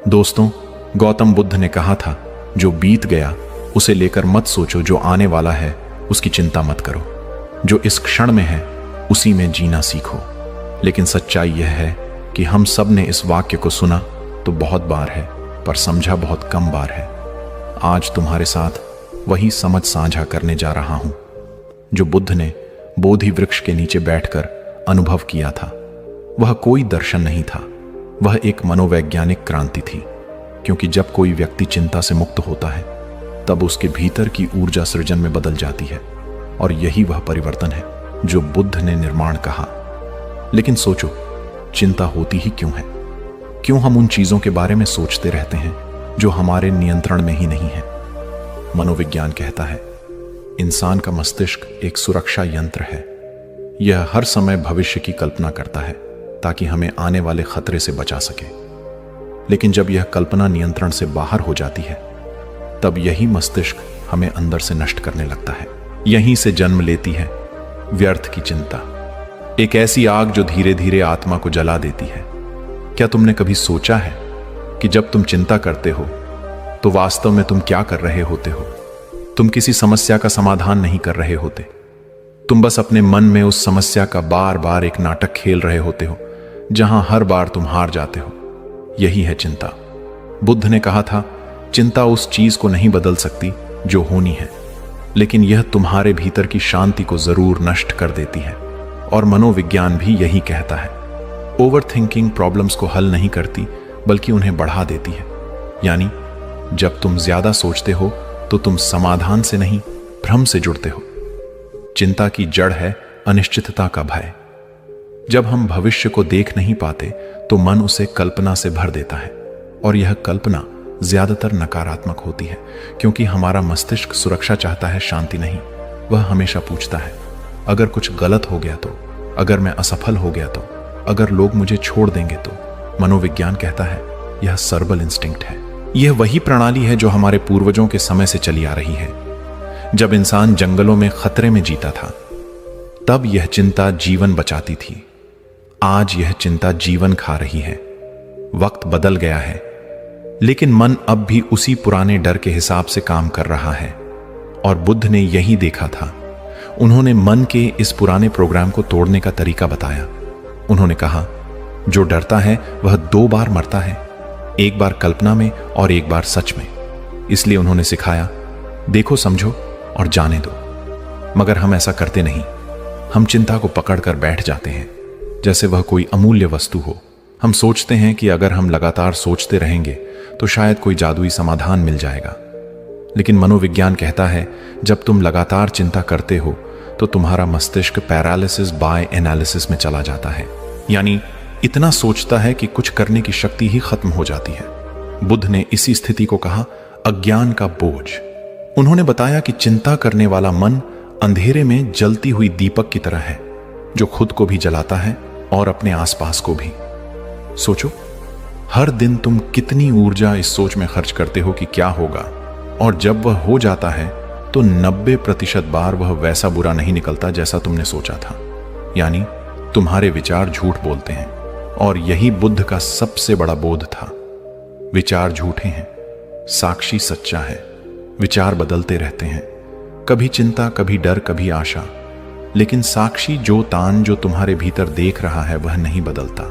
दोस्तों, गौतम बुद्ध ने कहा था, जो बीत गया उसे लेकर मत सोचो, जो आने वाला है उसकी चिंता मत करो, जो इस क्षण में है उसी में जीना सीखो। लेकिन सच्चाई यह है कि हम सब ने इस वाक्य को सुना तो बहुत बार है, पर समझा बहुत कम बार है। आज तुम्हारे साथ वही समझ साझा करने जा रहा हूं जो बुद्ध ने बोधि वृक्ष के नीचे बैठकर अनुभव किया था। वह कोई दर्शन नहीं था, वह एक मनोवैज्ञानिक क्रांति थी, क्योंकि जब कोई व्यक्ति चिंता से मुक्त होता है तब उसके भीतर की ऊर्जा सृजन में बदल जाती है, और यही वह परिवर्तन है जो बुद्ध ने निर्माण कहा। लेकिन सोचो, चिंता होती ही क्यों है? क्यों हम उन चीजों के बारे में सोचते रहते हैं जो हमारे नियंत्रण में ही नहीं है? मनोविज्ञान कहता है, इंसान का मस्तिष्क एक सुरक्षा यंत्र है। यह हर समय भविष्य की कल्पना करता है ताकि हमें आने वाले खतरे से बचा सके। लेकिन जब यह कल्पना नियंत्रण से बाहर हो जाती है तब यही मस्तिष्क हमें अंदर से नष्ट करने लगता है। यहीं से जन्म लेती है व्यर्थ की चिंता, एक ऐसी आग जो धीरे धीरे आत्मा को जला देती है। क्या तुमने कभी सोचा है कि जब तुम चिंता करते हो तो वास्तव में तुम क्या कर रहे होते हो? तुम किसी समस्या का समाधान नहीं कर रहे होते, तुम बस अपने मन में उस समस्या का बार बार एक नाटक खेल रहे होते हो जहां हर बार तुम हार जाते हो। यही है चिंता। बुद्ध ने कहा था, चिंता उस चीज को नहीं बदल सकती जो होनी है, लेकिन यह तुम्हारे भीतर की शांति को जरूर नष्ट कर देती है। और मनोविज्ञान भी यही कहता है। ओवर थिंकिंग प्रॉब्लम्स को हल नहीं करती बल्कि उन्हें बढ़ा देती है। यानी जब तुम ज्यादा सोचते हो तो तुम समाधान से नहीं, भ्रम से जुड़ते हो। चिंता की जड़ है अनिश्चितता का भय। जब हम भविष्य को देख नहीं पाते तो मन उसे कल्पना से भर देता है, और यह कल्पना ज्यादातर नकारात्मक होती है, क्योंकि हमारा मस्तिष्क सुरक्षा चाहता है, शांति नहीं। वह हमेशा पूछता है, अगर कुछ गलत हो गया तो, अगर मैं असफल हो गया तो, अगर लोग मुझे छोड़ देंगे तो। मनोविज्ञान कहता है, यह सर्वल इंस्टिंक्ट है। यह वही प्रणाली है जो हमारे पूर्वजों के समय से चली आ रही है। जब इंसान जंगलों में खतरे में जीता था तब यह चिंता जीवन बचाती थी। आज यह चिंता जीवन खा रही है। वक्त बदल गया है, लेकिन मन अब भी उसी पुराने डर के हिसाब से काम कर रहा है। और बुद्ध ने यही देखा था। उन्होंने मन के इस पुराने प्रोग्राम को तोड़ने का तरीका बताया। उन्होंने कहा, जो डरता है वह 2 बार मरता है, एक बार कल्पना में और एक बार सच में। इसलिए उन्होंने सिखाया, देखो, समझो और जाने दो। मगर हम ऐसा करते नहीं। हम चिंता को पकड़कर बैठ जाते हैं जैसे वह कोई अमूल्य वस्तु हो। हम सोचते हैं कि अगर हम लगातार सोचते रहेंगे तो शायद कोई जादुई समाधान मिल जाएगा। लेकिन मनोविज्ञान कहता है, जब तुम लगातार चिंता करते हो तो तुम्हारा मस्तिष्क पैरालिसिस बाय एनालिसिस में चला जाता है। यानी इतना सोचता है कि कुछ करने की शक्ति ही खत्म हो जाती है। बुद्ध ने इसी स्थिति को कहा, अज्ञान का बोझ। उन्होंने बताया कि चिंता करने वाला मन अंधेरे में जलती हुई दीपक की तरह है, जो खुद को भी जलाता है और अपने आसपास को भी। सोचो, हर दिन तुम कितनी ऊर्जा इस सोच में खर्च करते हो कि क्या होगा, और जब वह हो जाता है तो 90% बार वह वैसा बुरा नहीं निकलता जैसा तुमने सोचा था। यानी तुम्हारे विचार झूठ बोलते हैं, और यही बुद्ध का सबसे बड़ा बोध था। विचार झूठे हैं, साक्षी सच्चा है। विचार बदलते रहते हैं, कभी चिंता, कभी डर, कभी आशा। लेकिन साक्षी जो तान जो तुम्हारे भीतर देख रहा है वह नहीं बदलता।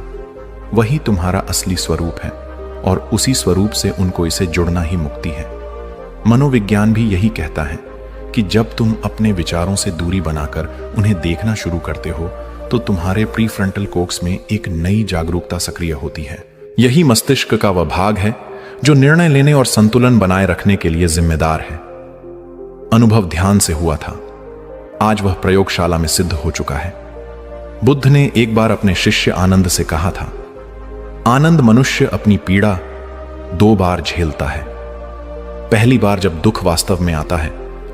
वही तुम्हारा असली स्वरूप है, और उसी स्वरूप से उनको इसे जुड़ना ही मुक्ति है। मनोविज्ञान भी यही कहता है कि जब तुम अपने विचारों से दूरी बनाकर उन्हें देखना शुरू करते हो तो तुम्हारे प्रीफ्रंटल कोर्टेक्स में एक नई जागरूकता सक्रिय होती है। यही मस्तिष्क का वह भाग है जो निर्णय लेने और संतुलन बनाए रखने के लिए जिम्मेदार है। अनुभव ध्यान से हुआ था, आज वह प्रयोगशाला में सिद्ध हो चुका है। बुद्ध ने एक बार अपने शिष्य आनंद से कहा था, आनंद मनुष्य अपनी पीड़ा 2 बार झेलता है। पहली बार जब दुख वास्तव में आता है,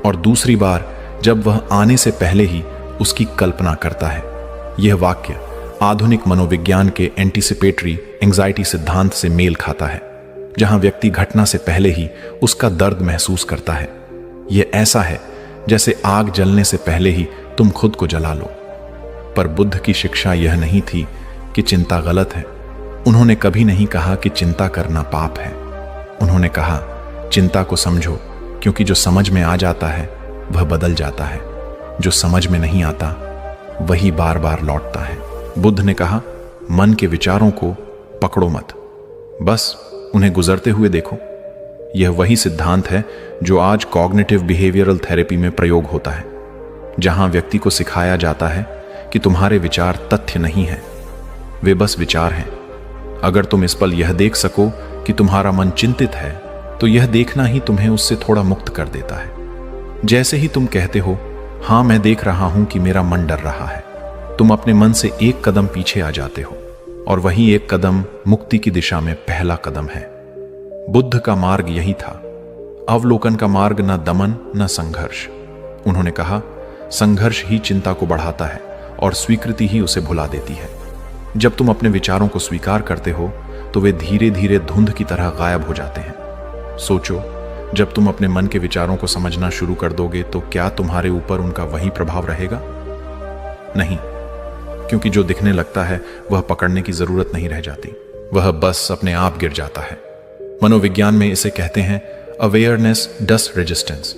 और दूसरी बार जब वह आने से पहले ही उसकी कल्पना करता है। यह वाक्य आधुनिक मनोविज्ञान के एंटीसिपेटरी एंजाइटी सिद्धांत से मेल खाता है, जहां व्यक्ति घटना से पहले ही उसका दर्द महसूस करता है। यह ऐसा है जैसे आग जलने से पहले ही तुम खुद को जला लो। पर बुद्ध की शिक्षा यह नहीं थी कि चिंता गलत है। उन्होंने कभी नहीं कहा कि चिंता करना पाप है। उन्होंने कहा, चिंता को समझो, क्योंकि जो समझ में आ जाता है वह बदल जाता है, जो समझ में नहीं आता वही बार बार लौटता है। बुद्ध ने कहा, मन के विचारों को पकड़ो मत, बस उन्हें गुजरते हुए देखो। यह वही सिद्धांत है जो आज कॉग्निटिव बिहेवियरल थेरेपी में प्रयोग होता है, जहां व्यक्ति को सिखाया जाता है कि तुम्हारे विचार तथ्य नहीं है, वे बस विचार हैं। अगर तुम इस पल यह देख सको कि तुम्हारा मन चिंतित है, तो यह देखना ही तुम्हें उससे थोड़ा मुक्त कर देता है। जैसे ही तुम कहते हो, हां मैं देख रहा हूं कि मेरा मन डर रहा है, तुम अपने मन से एक कदम पीछे आ जाते हो, और वही एक कदम मुक्ति की दिशा में पहला कदम है। बुद्ध का मार्ग यही था, अवलोकन का मार्ग, न दमन न संघर्ष। उन्होंने कहा, संघर्ष ही चिंता को बढ़ाता है और स्वीकृति ही उसे भुला देती है। जब तुम अपने विचारों को स्वीकार करते हो तो वे धीरे धीरे धुंध की तरह गायब हो जाते हैं। सोचो, जब तुम अपने मन के विचारों को समझना शुरू कर दोगे तो क्या तुम्हारे ऊपर उनका वही प्रभाव रहेगा? नहीं, क्योंकि जो दिखने लगता है वह पकड़ने की जरूरत नहीं रह जाती, वह बस अपने आप गिर जाता है। मनोविज्ञान में इसे कहते हैं अवेयरनेस डस्ट रेजिस्टेंस,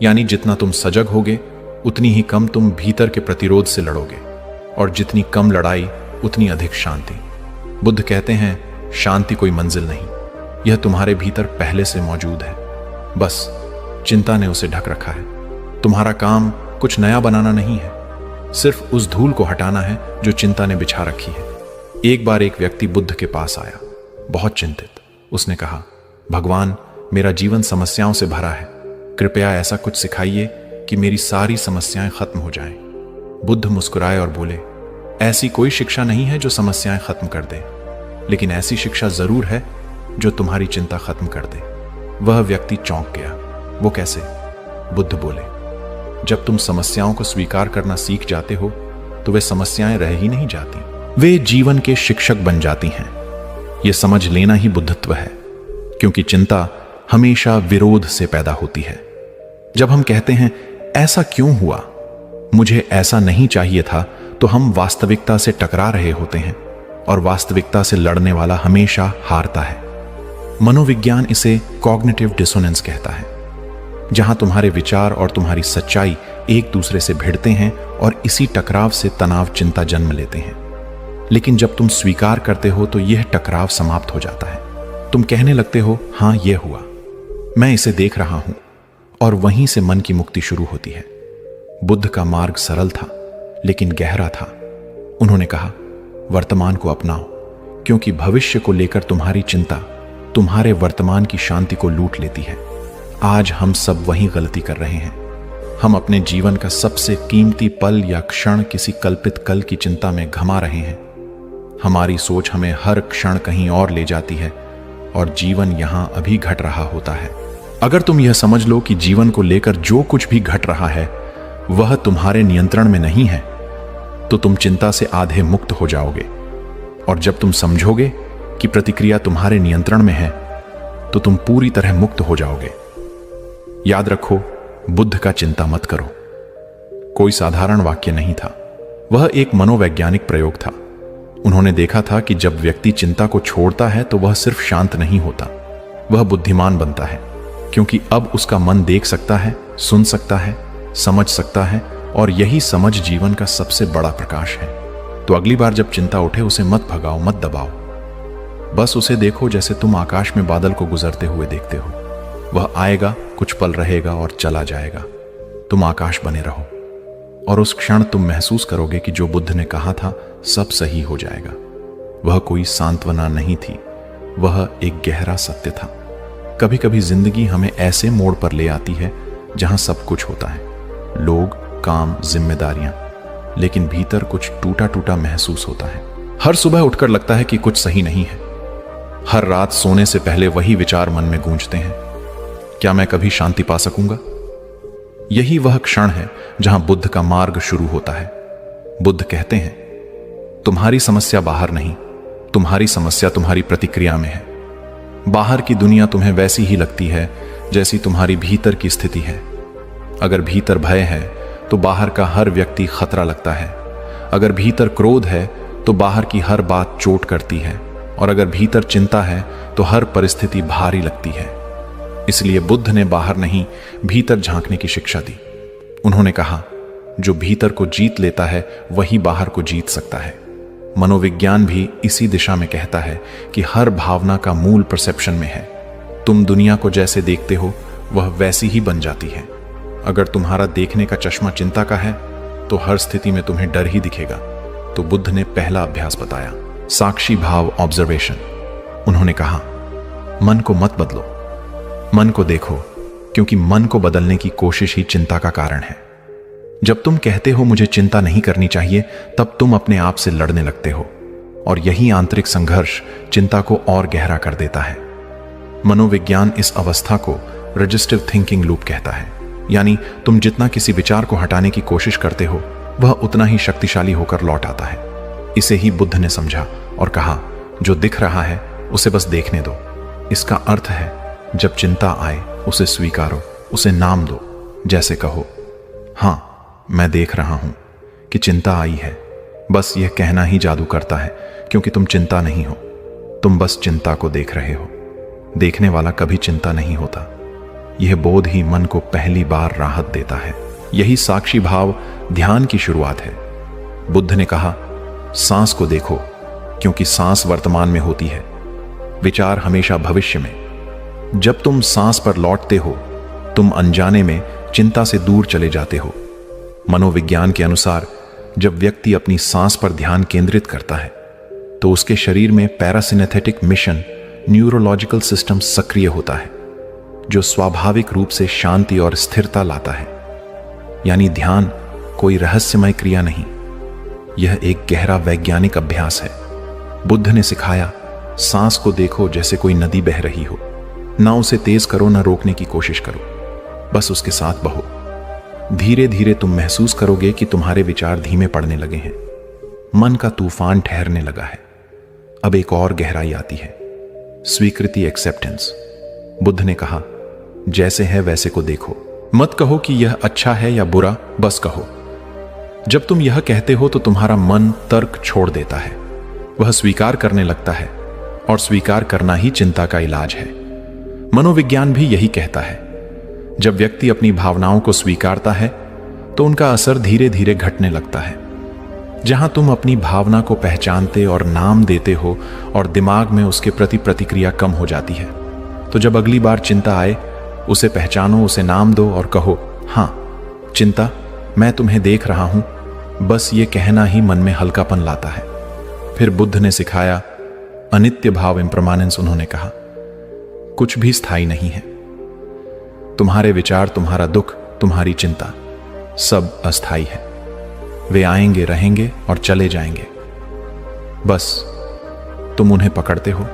यानी जितना तुम सजग होगे उतनी ही कम तुम भीतर के प्रतिरोध से लड़ोगे, और जितनी कम लड़ाई उतनी अधिक शांति। बुद्ध कहते हैं, शांति कोई मंजिल नहीं, यह तुम्हारे भीतर पहले से मौजूद है, बस चिंता ने उसे ढक रखा है। तुम्हारा काम कुछ नया बनाना नहीं है, सिर्फ उस धूल को हटाना है जो चिंता ने बिछा रखी है। एक बार एक व्यक्ति बुद्ध के पास आया, बहुत चिंतित। उसने कहा, भगवान, मेरा जीवन समस्याओं से भरा है, कृपया ऐसा कुछ सिखाइए कि मेरी सारी समस्याएं खत्म हो जाएं। बुद्ध मुस्कुराए और बोले, ऐसी कोई शिक्षा नहीं है जो समस्याएं खत्म कर दे, लेकिन ऐसी शिक्षा जरूर है जो तुम्हारी चिंता खत्म कर दे। वह व्यक्ति चौंक गया। वो कैसे? बुद्ध बोले, जब तुम समस्याओं को स्वीकार करना सीख जाते हो तो वे समस्याएं रह ही नहीं जाती, वे जीवन के शिक्षक बन जाती हैं। यह समझ लेना ही बुद्धत्व है, क्योंकि चिंता हमेशा विरोध से पैदा होती है। जब हम कहते हैं, ऐसा क्यों हुआ, मुझे ऐसा नहीं चाहिए था, तो हम वास्तविकता से टकरा रहे होते हैं, और वास्तविकता से लड़ने वाला हमेशा हारता है। मनोविज्ञान इसे कॉग्निटिव डिसोनेंस कहता है, जहां तुम्हारे विचार और तुम्हारी सच्चाई एक दूसरे से भिड़ते हैं और इसी टकराव से तनाव चिंता जन्म लेते हैं। लेकिन जब तुम स्वीकार करते हो तो यह टकराव समाप्त हो जाता है। तुम कहने लगते हो, हां यह हुआ, मैं इसे देख रहा हूं, और वहीं से मन की मुक्ति शुरू होती है। बुद्ध का मार्ग सरल था लेकिन गहरा था। उन्होंने कहा, वर्तमान को अपनाओ, क्योंकि भविष्य को लेकर तुम्हारी चिंता तुम्हारे वर्तमान की शांति को लूट लेती है। आज हम सब वही गलती कर रहे हैं। हम अपने जीवन का सबसे कीमती पल या क्षण किसी कल्पित कल की चिंता में घमा रहे हैं। हमारी सोच हमें हर क्षण कहीं और ले जाती है, और जीवन यहां अभी घट रहा होता है। अगर तुम यह समझ लो कि जीवन को लेकर जो कुछ भी घट रहा है वह तुम्हारे नियंत्रण में नहीं है, तो तुम चिंता से आधे मुक्त हो जाओगे। और जब तुम समझोगे कि प्रतिक्रिया तुम्हारे नियंत्रण में है, तो तुम पूरी तरह मुक्त हो जाओगे। याद रखो, बुद्ध का चिंता मत करो कोई साधारण वाक्य नहीं था, वह एक मनोवैज्ञानिक प्रयोग था। उन्होंने देखा था कि जब व्यक्ति चिंता को छोड़ता है तो वह सिर्फ शांत नहीं होता, वह बुद्धिमान बनता है, क्योंकि अब उसका मन देख सकता है, सुन सकता है, समझ सकता है, और यही समझ जीवन का सबसे बड़ा प्रकाश है। तो अगली बार जब चिंता उठे उसे मत भगाओ, मत दबाओ, बस उसे देखो जैसे तुम आकाश में बादल को गुजरते हुए देखते हो। वह आएगा, कुछ पल रहेगा और चला जाएगा। तुम आकाश बने रहो, और उस क्षण तुम महसूस करोगे कि जो बुद्ध ने कहा था सब सही हो जाएगा। वह कोई सांत्वना नहीं थी, वह एक गहरा सत्य था। कभी कभी जिंदगी हमें ऐसे मोड़ पर ले आती है जहां सब कुछ होता है, लोग, काम, जिम्मेदारियां, लेकिन भीतर कुछ टूटा टूटा महसूस होता है। हर सुबह उठकर लगता है कि कुछ सही नहीं है। हर रात सोने से पहले वही विचार मन में गूंजते हैं, क्या मैं कभी शांति पा सकूंगा? यही वह क्षण है जहां बुद्ध का मार्ग शुरू होता है। बुद्ध कहते हैं, तुम्हारी समस्या बाहर नहीं, तुम्हारी समस्या तुम्हारी प्रतिक्रिया में है। बाहर की दुनिया तुम्हें वैसी ही लगती है जैसी तुम्हारी भीतर की स्थिति है। अगर भीतर भय है तो बाहर का हर व्यक्ति खतरा लगता है। अगर भीतर क्रोध है तो बाहर की हर बात चोट करती है। और अगर भीतर चिंता है तो हर परिस्थिति भारी लगती है। इसलिए बुद्ध ने बाहर नहीं, भीतर झांकने की शिक्षा दी। उन्होंने कहा, जो भीतर को जीत लेता है वही बाहर को जीत सकता है। मनोविज्ञान भी इसी दिशा में कहता है कि हर भावना का मूल परसेप्शन में है। तुम दुनिया को जैसे देखते हो वह वैसी ही बन जाती है। अगर तुम्हारा देखने का चश्मा चिंता का है तो हर स्थिति में तुम्हें डर ही दिखेगा। तो बुद्ध ने पहला अभ्यास बताया, साक्षी भाव ऑब्जर्वेशन। उन्होंने कहा, मन को मत बदलो, मन को देखो, क्योंकि मन को बदलने की कोशिश ही चिंता का कारण है। जब तुम कहते हो मुझे चिंता नहीं करनी चाहिए, तब तुम अपने आप से लड़ने लगते हो, और यही आंतरिक संघर्ष चिंता को और गहरा कर देता है। मनोविज्ञान इस अवस्था को रजिस्टिव थिंकिंग लूप कहता है, यानी तुम जितना किसी विचार को हटाने की कोशिश करते हो वह उतना ही शक्तिशाली होकर लौट आता है। इसे ही बुद्ध ने समझा और कहा, जो दिख रहा है उसे बस देखने दो। इसका अर्थ है, जब चिंता आए उसे स्वीकारो, उसे नाम दो। जैसे कहो, हाँ मैं देख रहा हूं कि चिंता आई है। बस यह कहना ही जादू करता है, क्योंकि तुम चिंता नहीं हो, तुम बस चिंता को देख रहे हो। देखने वाला कभी चिंता नहीं होता। यह बोध ही मन को पहली बार राहत देता है। यही साक्षी भाव ध्यान की शुरुआत है। बुद्ध ने कहा, सांस को देखो, क्योंकि सांस वर्तमान में होती है, विचार हमेशा भविष्य में। जब तुम सांस पर लौटते हो, तुम अनजाने में चिंता से दूर चले जाते हो। मनोविज्ञान के अनुसार जब व्यक्ति अपनी सांस पर ध्यान केंद्रित करता है तो उसके शरीर में पैरासिनेथेटिक मिशन न्यूरोलॉजिकल सिस्टम सक्रिय होता है, जो स्वाभाविक रूप से शांति और स्थिरता लाता है। यानी ध्यान कोई रहस्यमय क्रिया नहीं, यह एक गहरा वैज्ञानिक अभ्यास है। बुद्ध ने सिखाया, सांस को देखो जैसे कोई नदी बह रही हो। ना उसे तेज करो, ना रोकने की कोशिश करो, बस उसके साथ बहो। धीरे धीरे तुम महसूस करोगे कि तुम्हारे विचार धीमे पड़ने लगे हैं, मन का तूफान ठहरने लगा है। अब एक और गहराई आती है, स्वीकृति, एक्सेप्टेंस। बुद्ध ने कहा, जैसे है वैसे को देखो, मत कहो कि यह अच्छा है या बुरा, बस कहो। जब तुम यह कहते हो तो तुम्हारा मन तर्क छोड़ देता है, वह स्वीकार करने लगता है, और स्वीकार करना ही चिंता का इलाज है। मनोविज्ञान भी यही कहता है, जब व्यक्ति अपनी भावनाओं को स्वीकारता है तो उनका असर धीरे धीरे घटने लगता है। जहां तुम अपनी भावना को पहचानते और नाम देते हो और दिमाग में उसके प्रति प्रतिक्रिया कम हो जाती है, तो जब अगली बार चिंता आए, उसे पहचानो, उसे नाम दो और कहो, हाँ चिंता, मैं तुम्हें देख रहा हूं। बस ये कहना ही मन में हल्कापन लाता है। फिर बुद्ध ने सिखाया अनित्य भाव, इम्परमानेंस। उन्होंने कहा, कुछ भी स्थायी नहीं है। तुम्हारे विचार, तुम्हारा दुख, तुम्हारी चिंता, सब अस्थायी है। वे आएंगे, रहेंगे और चले जाएंगे। बस तुम उन्हें पकड़ते हो,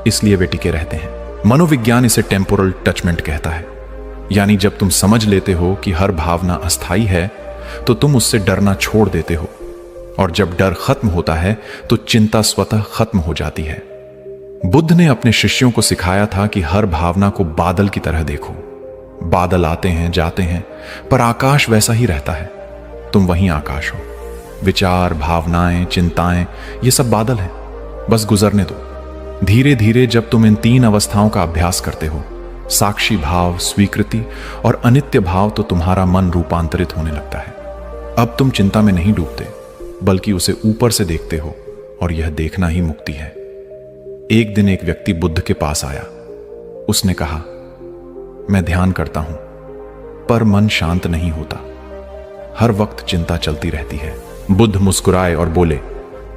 इसलिए वे टिके रहते हैं। मनोविज्ञान इसे टेम्पोरल टचमेंट कहता है, यानी जब तुम समझ लेते हो कि हर भावना अस्थायी है तो तुम उससे डरना छोड़ देते हो, और जब डर खत्म होता है तो चिंता स्वतः खत्म हो जाती है। बुद्ध ने अपने शिष्यों को सिखाया था कि हर भावना को बादल की तरह देखो। बादल आते हैं, जाते हैं, पर आकाश वैसा ही रहता है। तुम वही आकाश हो। विचार, भावनाएं, चिंताएं, ये सब बादल हैं, बस गुजरने दो। धीरे धीरे जब तुम इन तीन अवस्थाओं का अभ्यास करते हो, साक्षी भाव, स्वीकृति और अनित्य भाव, तो तुम्हारा मन रूपांतरित होने लगता है। अब तुम चिंता में नहीं डूबते, बल्कि उसे ऊपर से देखते हो, और यह देखना ही मुक्ति है। एक दिन एक व्यक्ति बुद्ध के पास आया। उसने कहा, मैं ध्यान करता हूं, पर मन शांत नहीं होता, हर वक्त चिंता चलती रहती है। बुद्ध मुस्कुराए और बोले,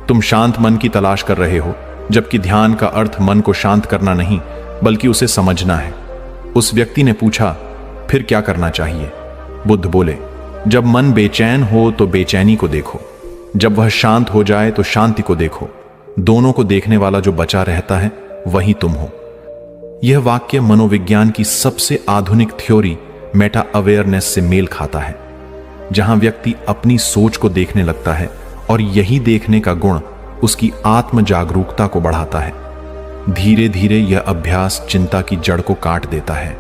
तुम शांत मन की तलाश कर रहे हो, जबकि ध्यान का अर्थ मन को शांत करना नहीं, बल्कि उसे समझना है। उस व्यक्ति ने पूछा, फिर क्या करना चाहिए? बुद्ध बोले, जब मन बेचैन हो तो बेचैनी को देखो, जब वह शांत हो जाए तो शांति को देखो। दोनों को देखने वाला जो बचा रहता है वही तुम हो। यह वाक्य मनोविज्ञान की सबसे आधुनिक थ्योरी मेटा अवेयरनेस से मेल खाता है, जहां व्यक्ति अपनी सोच को देखने लगता है, और यही देखने का गुण उसकी आत्म जागरूकता को बढ़ाता है। धीरे धीरे यह अभ्यास चिंता की जड़ को काट देता है,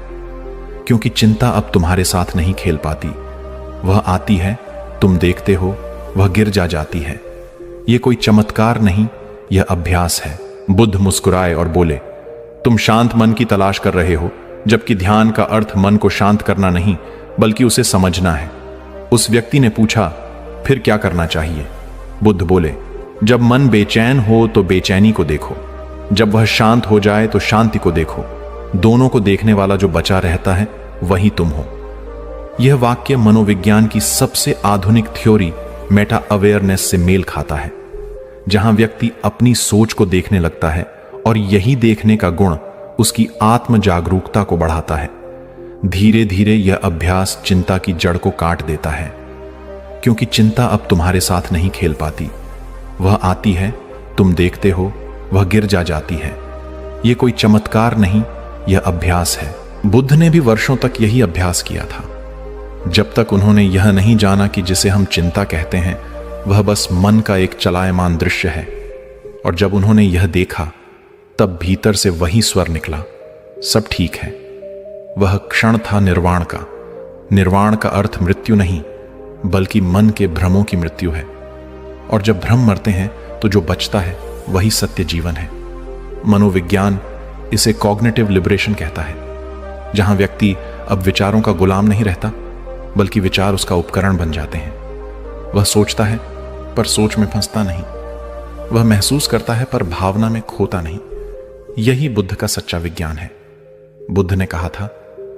क्योंकि चिंता अब तुम्हारे साथ नहीं खेल पाती। वह आती है, तुम देखते हो, वह गिर जाती है। यह कोई चमत्कार नहीं, यह अभ्यास है। बुद्ध मुस्कुराए और बोले, तुम शांत मन की तलाश कर रहे हो, जबकि ध्यान का अर्थ मन को शांत करना नहीं बल्कि उसे समझना है। उस व्यक्ति ने पूछा, फिर क्या करना चाहिए? बुद्ध बोले, जब मन बेचैन हो तो बेचैनी को देखो, जब वह शांत हो जाए तो शांति को देखो। दोनों को देखने वाला जो बचा रहता है वही तुम हो। यह वाक्य मनोविज्ञान की सबसे आधुनिक थ्योरी मेटा अवेयरनेस से मेल खाता है, जहां व्यक्ति अपनी सोच को देखने लगता है और यही देखने का गुण उसकी आत्म जागरूकता को बढ़ाता है। धीरे धीरे यह अभ्यास चिंता की जड़ को काट देता है, क्योंकि चिंता अब तुम्हारे साथ नहीं खेल पाती। वह आती है, तुम देखते हो, वह गिर जाती है। यह कोई चमत्कार नहीं, यह अभ्यास है। बुद्ध ने भी वर्षों तक यही अभ्यास किया था, जब तक उन्होंने यह नहीं जाना कि जिसे हम चिंता कहते हैं वह बस मन का एक चलायमान दृश्य है। और जब उन्होंने यह देखा, तब भीतर से वही स्वर निकला, सब ठीक है। वह क्षण था निर्वाण का। निर्वाण का अर्थ मृत्यु नहीं, बल्कि मन के भ्रमों की मृत्यु है। और जब भ्रम मरते हैं तो जो बचता है वही सत्य जीवन है। मनोविज्ञान इसे कॉग्निटिव लिबरेशन कहता है, जहां व्यक्ति अब विचारों का गुलाम नहीं रहता, बल्कि विचार उसका उपकरण बन जाते हैं। वह सोचता है पर सोच में फंसता नहीं, वह महसूस करता है पर भावना में खोता नहीं। यही बुद्ध का सच्चा विज्ञान है। बुद्ध ने कहा था,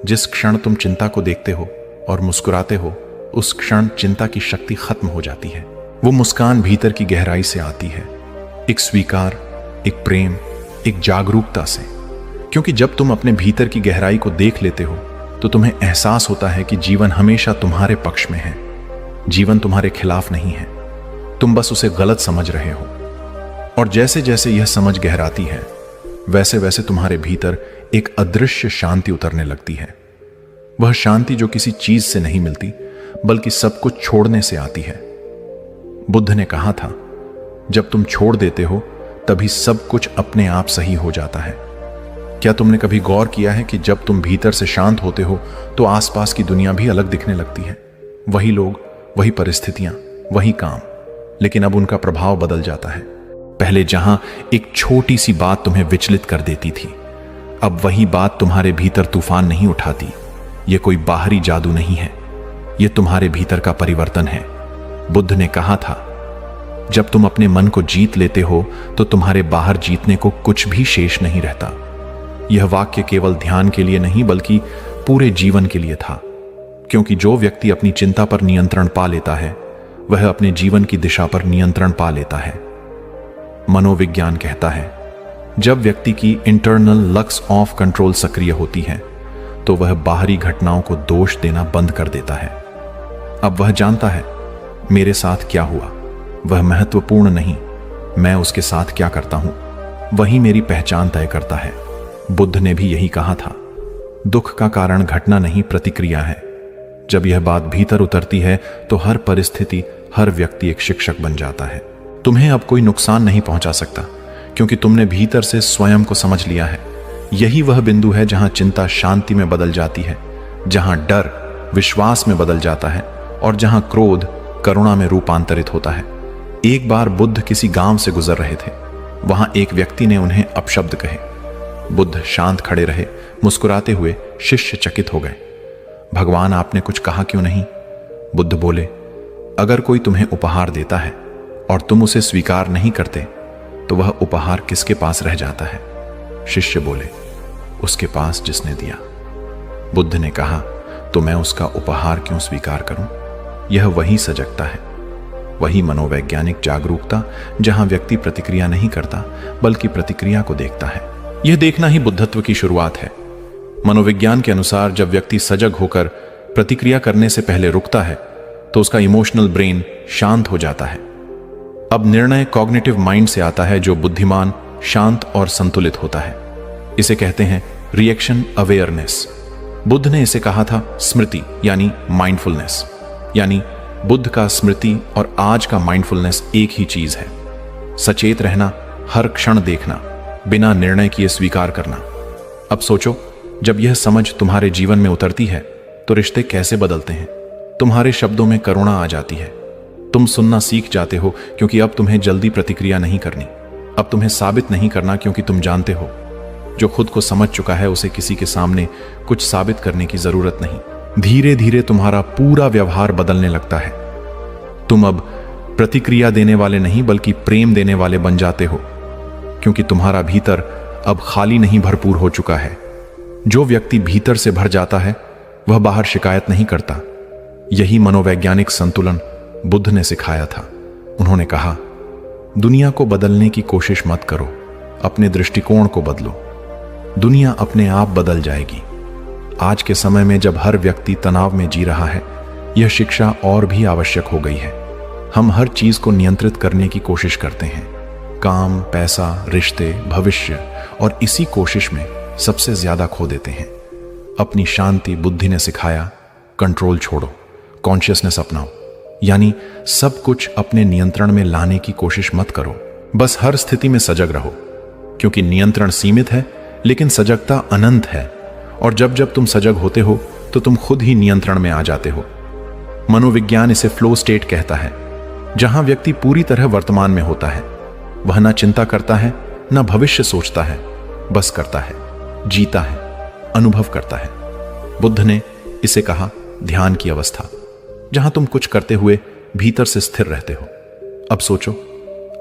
जिस क्षण तुम चिंता को देखते हो और मुस्कुराते हो, उस क्षण चिंता की शक्ति खत्म हो जाती है। वो मुस्कान भीतर की गहराई से आती है, एक स्वीकार, एक प्रेम, एक जागरूकता से। क्योंकि जब तुम अपने भीतर की गहराई को देख लेते हो तो तुम्हें एहसास होता है कि जीवन हमेशा तुम्हारे पक्ष में है। जीवन तुम्हारे खिलाफ नहीं है, तुम बस उसे गलत समझ रहे हो। और जैसे जैसे यह समझ गहराती है, वैसे वैसे तुम्हारे भीतर एक अदृश्य शांति उतरने लगती है। वह शांति जो किसी चीज से नहीं मिलती, बल्कि सब कुछ छोड़ने से आती है। बुद्ध ने कहा था, जब तुम छोड़ देते हो तभी सब कुछ अपने आप सही हो जाता है। क्या तुमने कभी गौर किया है कि जब तुम भीतर से शांत होते हो तो आसपास की दुनिया भी अलग दिखने लगती है? वही लोग, वही परिस्थितियां, वही काम, लेकिन अब उनका प्रभाव बदल जाता है। पहले जहां एक छोटी सी बात तुम्हें विचलित कर देती थी, अब वही बात तुम्हारे भीतर तूफान नहीं उठाती। यह कोई बाहरी जादू नहीं है, यह तुम्हारे भीतर का परिवर्तन है। बुद्ध ने कहा था, जब तुम अपने मन को जीत लेते हो तो तुम्हारे बाहर जीतने को कुछ भी शेष नहीं रहता। यह वाक्य केवल ध्यान के लिए नहीं बल्कि पूरे जीवन के लिए था, क्योंकि जो व्यक्ति अपनी चिंता पर नियंत्रण पा लेता है वह अपने जीवन की दिशा पर नियंत्रण पा लेता है। मनोविज्ञान कहता है, जब व्यक्ति की इंटरनल लक्स ऑफ कंट्रोल सक्रिय होती है तो वह बाहरी घटनाओं को दोष देना बंद कर देता है। अब वह जानता है, मेरे साथ क्या हुआ वह महत्वपूर्ण नहीं, मैं उसके साथ क्या करता हूं वही मेरी पहचान तय करता है। बुद्ध ने भी यही कहा था, दुख का कारण घटना नहीं, प्रतिक्रिया है। जब यह बात भीतर उतरती है तो हर परिस्थिति, हर व्यक्ति एक शिक्षक बन जाता है। तुम्हें अब कोई नुकसान नहीं पहुंचा सकता, क्योंकि तुमने भीतर से स्वयं को समझ लिया है। यही वह बिंदु है जहां चिंता शांति में बदल जाती है, जहां डर विश्वास में बदल जाता है और जहां क्रोध करुणा में रूपांतरित होता है। एक बार बुद्ध किसी गांव से गुजर रहे थे। वहां एक व्यक्ति ने उन्हें अपशब्द कहे। बुद्ध शांत खड़े रहे, मुस्कुराते हुए। शिष्य चकित हो गए। भगवान, आपने कुछ कहा क्यों नहीं? बुद्ध बोले, अगर कोई तुम्हें उपहार देता है और तुम उसे स्वीकार नहीं करते तो वह उपहार किसके पास रह जाता है? शिष्य बोले, उसके पास जिसने दिया। बुद्ध ने कहा, तो मैं उसका उपहार क्यों स्वीकार करूं? यह वही सजगता है, वही मनोवैज्ञानिक जागरूकता, जहां व्यक्ति प्रतिक्रिया नहीं करता बल्कि प्रतिक्रिया को देखता है। यह देखना ही बुद्धत्व की शुरुआत है। मनोविज्ञान के अनुसार जब व्यक्ति सजग होकर प्रतिक्रिया करने से पहले रुकता है तो उसका इमोशनल ब्रेन शांत हो जाता है। अब निर्णय कॉग्निटिव माइंड से आता है, जो बुद्धिमान, शांत और संतुलित होता है। इसे कहते हैं रिएक्शन अवेयरनेस। बुद्ध ने इसे कहा था स्मृति, यानी माइंडफुलनेस। यानी बुद्ध का स्मृति और आज का माइंडफुलनेस एक ही चीज है। सचेत रहना, हर क्षण देखना, बिना निर्णय किए स्वीकार करना। अब सोचो, जब यह समझ तुम्हारे जीवन में उतरती है तो रिश्ते कैसे बदलते हैं। तुम्हारे शब्दों में करुणा आ जाती है। तुम सुनना सीख जाते हो, क्योंकि अब तुम्हें जल्दी प्रतिक्रिया नहीं करनी। अब तुम्हें साबित नहीं करना, क्योंकि तुम जानते हो जो खुद को समझ चुका है उसे किसी के सामने कुछ साबित करने की जरूरत नहीं। धीरे धीरे तुम्हारा पूरा व्यवहार बदलने लगता है। तुम अब प्रतिक्रिया देने वाले नहीं बल्कि प्रेम देने वाले बन जाते हो, क्योंकि तुम्हारा भीतर अब खाली नहीं भरपूर हो चुका है। जो व्यक्ति भीतर से भर जाता है वह बाहर शिकायत नहीं करता। यही मनोवैज्ञानिक संतुलन बुद्ध ने सिखाया था। उन्होंने कहा, दुनिया को बदलने की कोशिश मत करो, अपने दृष्टिकोण को बदलो। दुनिया अपने आप बदल जाएगी। आज के समय में जब हर व्यक्ति तनाव में जी रहा है, यह शिक्षा और भी आवश्यक हो गई है। हम हर चीज को नियंत्रित करने की कोशिश करते हैं, काम, पैसा, रिश्ते, भविष्य, और इसी कोशिश में सबसे ज्यादा खो देते हैं। अपनी शांति बुद्धि ने सिखाया, कंट्रोल छोड़ो, कॉन्शियसनेस अपनाओ। यानी सब कुछ अपने नियंत्रण में लाने की कोशिश मत करो, बस हर स्थिति में सजग रहो, क्योंकि नियंत्रण सीमित है लेकिन सजगता अनंत है। और जब जब तुम सजग होते हो तो तुम खुद ही नियंत्रण में आ जाते हो। मनोविज्ञान इसे फ्लो स्टेट कहता है, जहां व्यक्ति पूरी तरह वर्तमान में होता है। वह ना चिंता करता है, ना भविष्य सोचता है, बस करता है, जीता है, अनुभव करता है। बुद्ध ने इसे कहा ध्यान की अवस्था, जहां तुम कुछ करते हुए भीतर से स्थिर रहते हो। अब सोचो,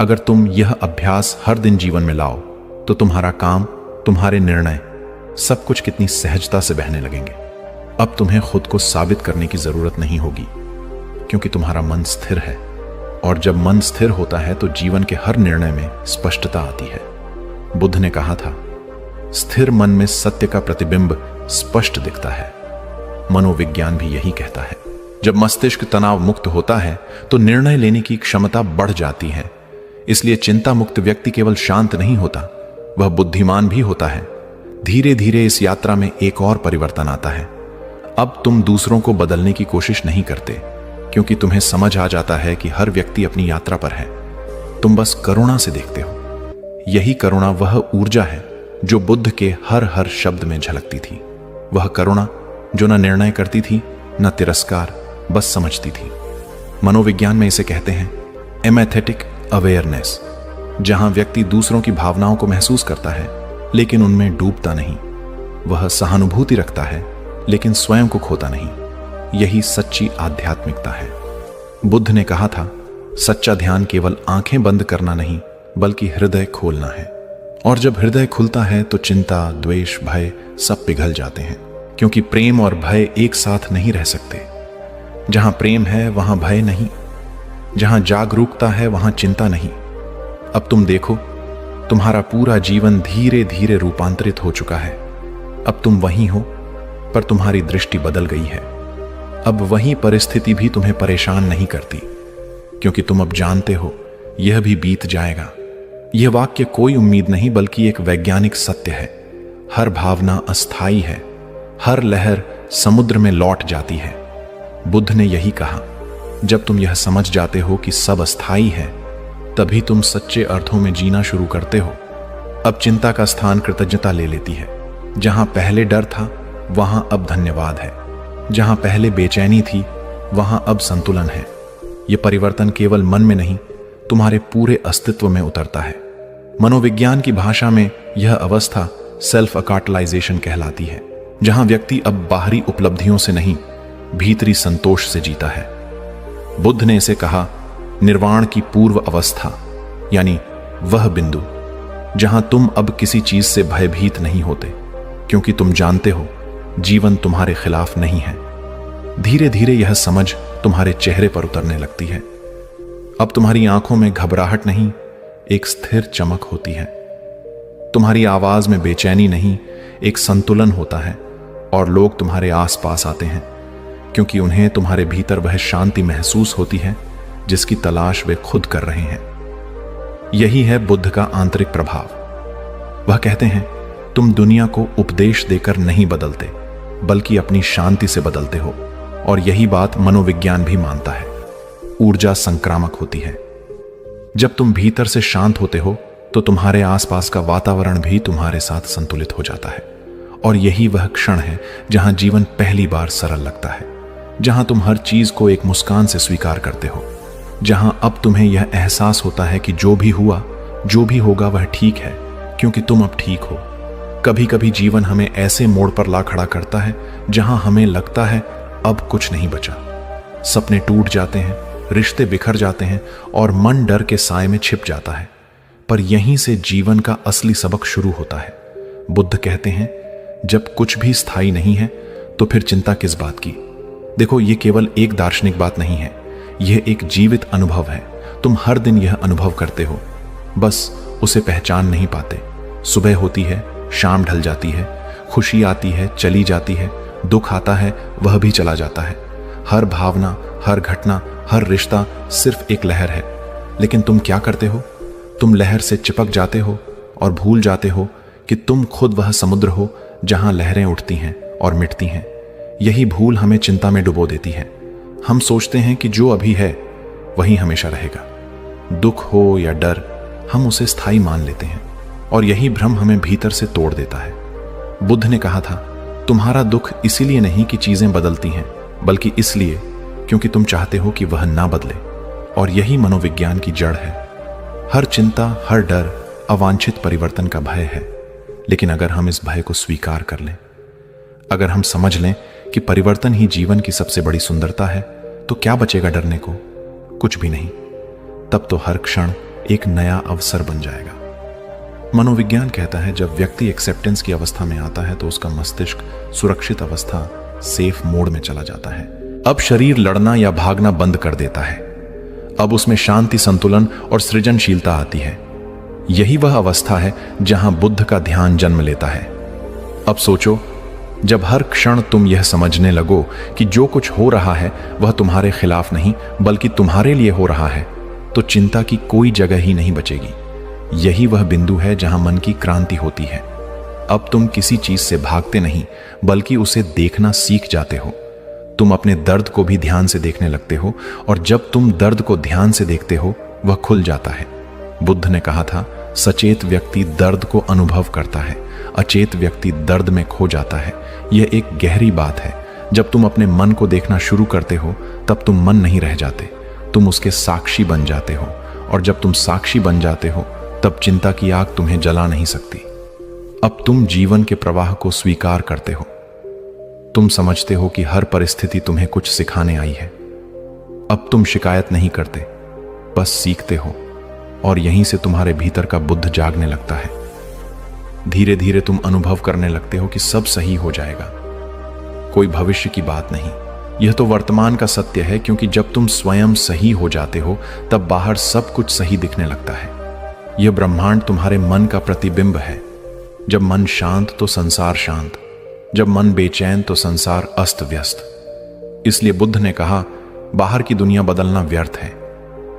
अगर तुम यह अभ्यास हर दिन जीवन में लाओ तो तुम्हारा काम, तुम्हारे निर्णय, सब कुछ कितनी सहजता से बहने लगेंगे। अब तुम्हें खुद को साबित करने की जरूरत नहीं होगी, क्योंकि तुम्हारा मन स्थिर है। और जब मन स्थिर होता है तो जीवन के हर निर्णय में स्पष्टता आती है। बुद्ध ने कहा था, स्थिर मन में सत्य का प्रतिबिंब स्पष्ट दिखता है। मनोविज्ञान भी यही कहता है। जब मस्तिष्क तनाव मुक्त होता है तो निर्णय लेने की क्षमता बढ़ जाती है। इसलिए चिंता मुक्त व्यक्ति केवल शांत नहीं होता, वह बुद्धिमान भी होता है। धीरे धीरे इस यात्रा में एक और परिवर्तन आता है। अब तुम दूसरों को बदलने की कोशिश नहीं करते, क्योंकि तुम्हें समझ आ जाता है कि हर व्यक्ति अपनी यात्रा पर है। तुम बस करुणा से देखते हो। यही करुणा वह ऊर्जा है जो बुद्ध के हर शब्द में झलकती थी। वह करुणा जो न निर्णय करती थी, न तिरस्कार, बस समझती थी। मनोविज्ञान में इसे कहते हैं एमेथेटिक अवेयरनेस, जहां व्यक्ति दूसरों की भावनाओं को महसूस करता है लेकिन उनमें डूबता नहीं। वह सहानुभूति रखता है लेकिन स्वयं को खोता नहीं। यही सच्ची आध्यात्मिकता है। बुद्ध ने कहा था, सच्चा ध्यान केवल आंखें बंद करना नहीं बल्कि हृदय खोलना है। और जब हृदय खुलता है तो चिंता, द्वेष, भय सब पिघल जाते हैं, क्योंकि प्रेम और भय एक साथ नहीं रह सकते। जहां प्रेम है वहां भय नहीं, जहां जागरूकता है वहां चिंता नहीं। अब तुम देखो, तुम्हारा पूरा जीवन धीरे धीरे रूपांतरित हो चुका है। अब तुम वहीं हो, पर तुम्हारी दृष्टि बदल गई है। अब वही परिस्थिति भी तुम्हें परेशान नहीं करती, क्योंकि तुम अब जानते हो यह भी बीत जाएगा। यह वाक्य कोई उम्मीद नहीं बल्कि एक वैज्ञानिक सत्य है। हर भावना अस्थाई है, हर लहर समुद्र में लौट जाती है। बुद्ध ने यही कहा, जब तुम यह समझ जाते हो कि सब अस्थाई है, तभी तुम सच्चे अर्थों में जीना शुरू करते हो। अब चिंता का स्थान कृतज्ञता ले लेती है। जहां पहले डर था वहां अब धन्यवाद है। जहां पहले बेचैनी थी वहां अब संतुलन है। यह परिवर्तन केवल मन में नहीं, तुम्हारे पूरे अस्तित्व में उतरता है। मनोविज्ञान की भाषा में यह अवस्था सेल्फ अकाटलाइजेशन कहलाती है, जहां व्यक्ति अब बाहरी उपलब्धियों से नहीं, भीतरी संतोष से जीता है। बुद्ध ने इसे कहा निर्वाण की पूर्व अवस्था, यानी वह बिंदु जहां तुम अब किसी चीज से भयभीत नहीं होते, क्योंकि तुम जानते हो जीवन तुम्हारे खिलाफ नहीं है। धीरे धीरे यह समझ तुम्हारे चेहरे पर उतरने लगती है। अब तुम्हारी आंखों में घबराहट नहीं, एक स्थिर चमक होती है। तुम्हारी आवाज में बेचैनी नहीं, एक संतुलन होता है। और लोग तुम्हारे आसपास आते हैं क्योंकि उन्हें तुम्हारे भीतर वह शांति महसूस होती है जिसकी तलाश वे खुद कर रहे हैं। यही है बुद्ध का आंतरिक प्रभाव। वह कहते हैं, तुम दुनिया को उपदेश देकर नहीं बदलते बल्कि अपनी शांति से बदलते हो। और यही बात मनोविज्ञान भी मानता है। ऊर्जा संक्रामक होती है। जब तुम भीतर से शांत होते हो तो तुम्हारे आसपास का वातावरण भी तुम्हारे साथ संतुलित हो जाता है। और यही वह क्षण है जहां जीवन पहली बार सरल लगता है, जहां तुम हर चीज को एक मुस्कान से स्वीकार करते हो, जहां अब तुम्हें यह एहसास होता है कि जो भी हुआ जो भी होगा वह ठीक है, क्योंकि तुम अब ठीक हो। कभी कभी जीवन हमें ऐसे मोड़ पर ला खड़ा करता है जहां हमें लगता है अब कुछ नहीं बचा। सपने टूट जाते हैं, रिश्ते बिखर जाते हैं और मन डर के साए में छिप जाता है। पर यहीं से जीवन का असली सबक शुरू होता है। बुद्ध कहते हैं, जब कुछ भी स्थायी नहीं है तो फिर चिंता किस बात की। देखो, ये केवल एक दार्शनिक बात नहीं है, यह एक जीवित अनुभव है। तुम हर दिन यह अनुभव करते हो, बस उसे पहचान नहीं पाते। सुबह होती है, शाम ढल जाती है, खुशी आती है, चली जाती है, दुख आता है, वह भी चला जाता है। हर भावना, हर घटना, हर रिश्ता सिर्फ एक लहर है। लेकिन तुम क्या करते हो? तुम लहर से चिपक जाते हो और भूल जाते हो कि तुम खुद वह समुद्र हो जहां लहरें उठती हैं और मिटती हैं। यही भूल हमें चिंता में डुबो देती है। हम सोचते हैं कि जो अभी है वही हमेशा रहेगा। दुख हो या डर, हम उसे स्थायी मान लेते हैं और यही भ्रम हमें भीतर से तोड़ देता है। बुद्ध ने कहा था, तुम्हारा दुख इसीलिए नहीं कि चीजें बदलती हैं, बल्कि इसलिए क्योंकि तुम चाहते हो कि वह ना बदले। और यही मनोविज्ञान की जड़ है। हर चिंता, हर डर अवांछित परिवर्तन का भय है। लेकिन अगर हम इस भय को स्वीकार कर लें, अगर हम समझ लें कि परिवर्तन ही जीवन की सबसे बड़ी सुंदरता है, तो क्या बचेगा डरने को? कुछ भी नहीं। तब तो हर क्षण एक नया अवसर बन जाएगा। मनोविज्ञान कहता है, जब व्यक्ति एक्सेप्टेंस की अवस्था में आता है तो उसका मस्तिष्क सुरक्षित अवस्था, सेफ मोड में चला जाता है। अब शरीर लड़ना या भागना बंद कर देता है। अब उसमें शांति, संतुलन और सृजनशीलता आती है। यही वह अवस्था है जहां बुद्ध का ध्यान जन्म लेता है। अब सोचो, जब हर क्षण तुम यह समझने लगो कि जो कुछ हो रहा है वह तुम्हारे खिलाफ नहीं बल्कि तुम्हारे लिए हो रहा है, तो चिंता की कोई जगह ही नहीं बचेगी। यही वह बिंदु है जहां मन की क्रांति होती है। अब तुम किसी चीज से भागते नहीं बल्कि उसे देखना सीख जाते हो। तुम अपने दर्द को भी ध्यान से देखने लगते हो और जब तुम दर्द को ध्यान से देखते हो वह खुल जाता है। बुद्ध ने कहा था, सचेत व्यक्ति दर्द को अनुभव करता है, अचेत व्यक्ति दर्द में खो जाता है। यह एक गहरी बात है। जब तुम अपने मन को देखना शुरू करते हो तब तुम मन नहीं रह जाते, तुम उसके साक्षी बन जाते हो। और जब तुम साक्षी बन जाते हो तब चिंता की आग तुम्हें जला नहीं सकती। अब तुम जीवन के प्रवाह को स्वीकार करते हो। तुम समझते हो कि हर परिस्थिति तुम्हें कुछ सिखाने आई है। अब तुम शिकायत नहीं करते, बस सीखते हो। और यहीं से तुम्हारे भीतर का बुद्ध जागने लगता है। धीरे धीरे तुम अनुभव करने लगते हो कि सब सही हो जाएगा। कोई भविष्य की बात नहीं, यह तो वर्तमान का सत्य है। क्योंकि जब तुम स्वयं सही हो जाते हो तब बाहर सब कुछ सही दिखने लगता है। यह ब्रह्मांड तुम्हारे मन का प्रतिबिंब है। जब मन शांत तो संसार शांत, जब मन बेचैन तो संसार अस्त व्यस्त। इसलिए बुद्ध ने कहा, बाहर की दुनिया बदलना व्यर्थ है,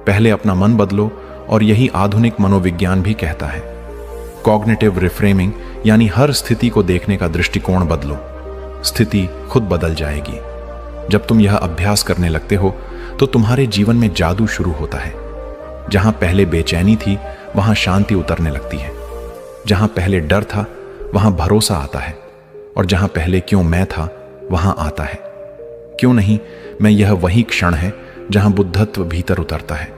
पहले अपना मन बदलो। और यही आधुनिक मनोविज्ञान भी कहता है। कॉग्निटिव रिफ्रेमिंग, यानी हर स्थिति को देखने का दृष्टिकोण बदलो, स्थिति खुद बदल जाएगी। जब तुम यह अभ्यास करने लगते हो तो तुम्हारे जीवन में जादू शुरू होता है। जहां पहले बेचैनी थी वहां शांति उतरने लगती है। जहां पहले डर था वहां भरोसा आता है। और जहां पहले क्यों मैं था वहां आता है क्यों नहीं मैं। यह वही क्षण है जहां बुद्धत्व भीतर उतरता है।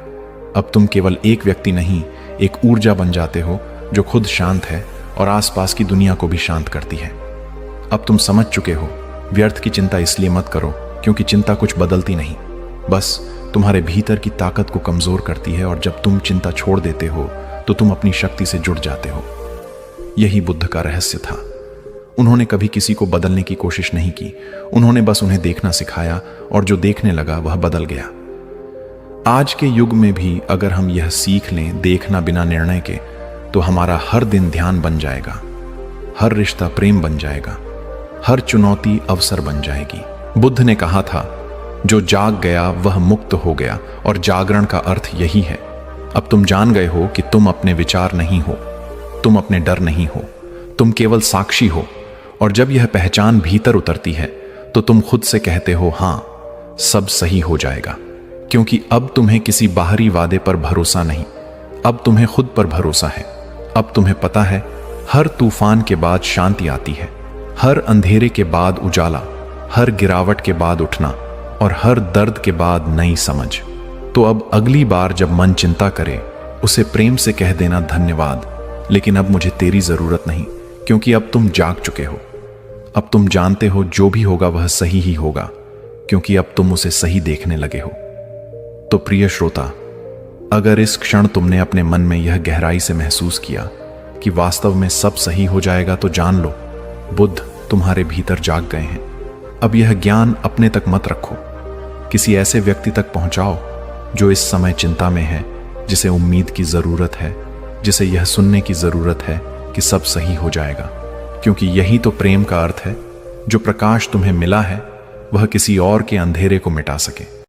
अब तुम केवल एक व्यक्ति नहीं, एक ऊर्जा बन जाते हो जो खुद शांत है और आसपास की दुनिया को भी शांत करती है। अब तुम समझ चुके हो, व्यर्थ की चिंता इसलिए मत करो क्योंकि चिंता कुछ बदलती नहीं, बस तुम्हारे भीतर की ताकत को कमजोर करती है। और जब तुम चिंता छोड़ देते हो तो तुम अपनी शक्ति से जुड़ जाते हो। यही बुद्ध का रहस्य था। उन्होंने कभी किसी को बदलने की कोशिश नहीं की, उन्होंने बस उन्हें देखना सिखाया और जो देखने लगा वह बदल गया। आज के युग में भी अगर हम यह सीख लें, देखना बिना निर्णय के, तो हमारा हर दिन ध्यान बन जाएगा, हर रिश्ता प्रेम बन जाएगा, हर चुनौती अवसर बन जाएगी। बुद्ध ने कहा था, जो जाग गया वह मुक्त हो गया। और जागरण का अर्थ यही है। अब तुम जान गए हो कि तुम अपने विचार नहीं हो, तुम अपने डर नहीं हो, तुम केवल साक्षी हो। और जब यह पहचान भीतर उतरती है तो तुम खुद से कहते हो, हां, सब सही हो जाएगा। क्योंकि अब तुम्हें किसी बाहरी वादे पर भरोसा नहीं, अब तुम्हें खुद पर भरोसा है। अब तुम्हें पता है, हर तूफान के बाद शांति आती है, हर अंधेरे के बाद उजाला, हर गिरावट के बाद उठना और हर दर्द के बाद नई समझ। तो अब अगली बार जब मन चिंता करे उसे प्रेम से कह देना धन्यवाद, लेकिन अब मुझे तेरी जरूरत नहीं, क्योंकि अब तुम जाग चुके हो। अब तुम जानते हो जो भी होगा वह सही ही होगा, क्योंकि अब तुम उसे सही देखने लगे हो। तो प्रिय श्रोता, अगर इस क्षण तुमने अपने मन में यह गहराई से महसूस किया कि वास्तव में सब सही हो जाएगा, तो जान लो बुद्ध तुम्हारे भीतर जाग गए हैं। अब यह ज्ञान अपने तक मत रखो, किसी ऐसे व्यक्ति तक पहुंचाओ जो इस समय चिंता में है, जिसे उम्मीद की जरूरत है, जिसे यह सुनने की जरूरत है कि सब सही हो जाएगा। क्योंकि यही तो प्रेम का अर्थ है, जो प्रकाश तुम्हें मिला है वह किसी और के अंधेरे को मिटा सके।